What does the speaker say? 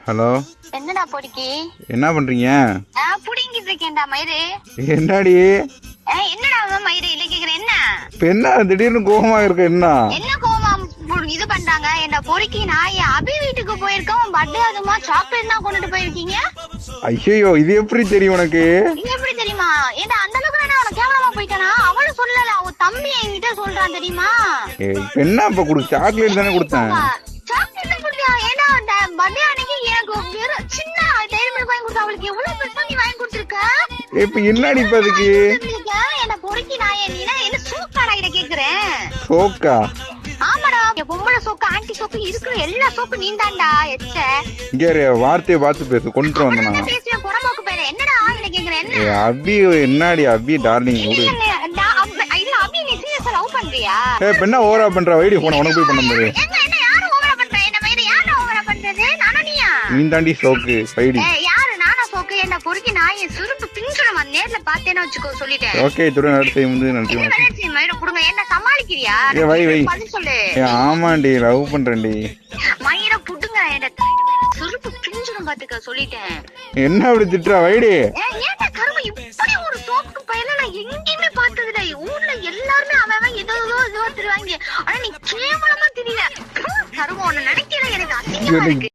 Hello, என்னடா பொறுக்கி? என்ன பண்றீங்க? புடிங்கிட்டு இருக்கேன்டா மயிறு. என்னடி என்னடா மயிறு இல்ல கேக்குறேன். என்ன இப்ப என்ன திடீர்னு கோபமா இருக்க? என்ன என்ன கோவமா இது பண்றாங்க? என்ன பொறுக்கி நாய் அபி வீட்டுக்கு போயிருக்கோம். பர்த்டே அதுமா சாக்லேட் தான் கொண்டுட்டு போயிருக்கீங்க. ஐயோ, இது எப்படி தெரியும் உனக்கு? இது எப்படி தெரியுமா? ஏன்டா அந்த அளவுக்கு வேணா அவன கேவலமா போயிட்டானா? அவளும் சொல்லல, அவ தம்பி என்கிட்ட சொல்றான் தெரியுமா? இப்ப என்ன இப்ப சாக்லேட் தானே கொடுத்தேன். சாக்லேட் கொடுத்தியா? ஏன்னா அந்த பர்த்டே அன்னைக்கு எனக்கு ஒரு சின்ன டைரி மில்க் வாங்கி கொடுத்தா. அவளுக்கு எவ்வளவு பெருசா நீ வாங்கி கொடுத்திருக்க? இப்ப என்னடி இப்ப அதுக்கு? என்ன பொறுக்கி நாயே, நீனா என்ன சோக்காடா இத கேக்குறேன்? சோக்கா? ஆமாடா, பொம்பளை சோக்கு ஆன்டி சோக்கு இருக்கிற எல்லா சோக்கு நீந்தாண்டா எச்ச. இங்க வார்த்தையை பார்த்து பேசு. கொண்டு வந்தனா பேசுவேன் புறம்போக்கு பேரு. என்னடா இத கேக்குறேன்? என்ன அபி? என்னடி அபி டார்லிங்? இல்ல அபி நீ சீரியஸா லவ் பண்றியா? என்ன ஓவரா பண்ற? வைடி போன உனக்கு போய் பண்ண முடியாது. என்ன யாரு ஓவரா பண்ற? என்ன மயிறு யாரு ஓவரா பண்றது? நானா நீயா? நீ தாண்டி சோக்கு. வைடி. யாரு நானா சோக்கு? என்ன பொறுக்கி நாயை சுருப்பு பிஞ்சுடுமா? நேர்ல பார்த்தேன்னு வச்சுக்கோ, சொல்லிட்டேன். ஓகே, இத்துடன் அடுத்த வந்து நன்றி. மயிறு கொடுங்க. என்ன சமாளிக்கிறியா? வை வை. பதில் சொல்லு. ஆமாண்டி, லவ் பண்றேன்டி. மயிர புடுங்க. என்ன சுருப்பு பிஞ்சுடும் பாத்துக்க, சொல்லிட்டேன். என்ன அப்படி திட்டுறா? வைடி. ஏன்டா கரும இப்படி ஒரு சோப்பு பையல நான் எங்கேயுமே பார்த்ததில்லை. ஊர்ல எல்லாருமே அவன் ஏதோ இதுவா திருவாங்க. ஆனா நீ கேவலமா தெரியல. கரும ஒண்ணு நினைக்கிற எனக்கு அசிங்கமா இருக்கு.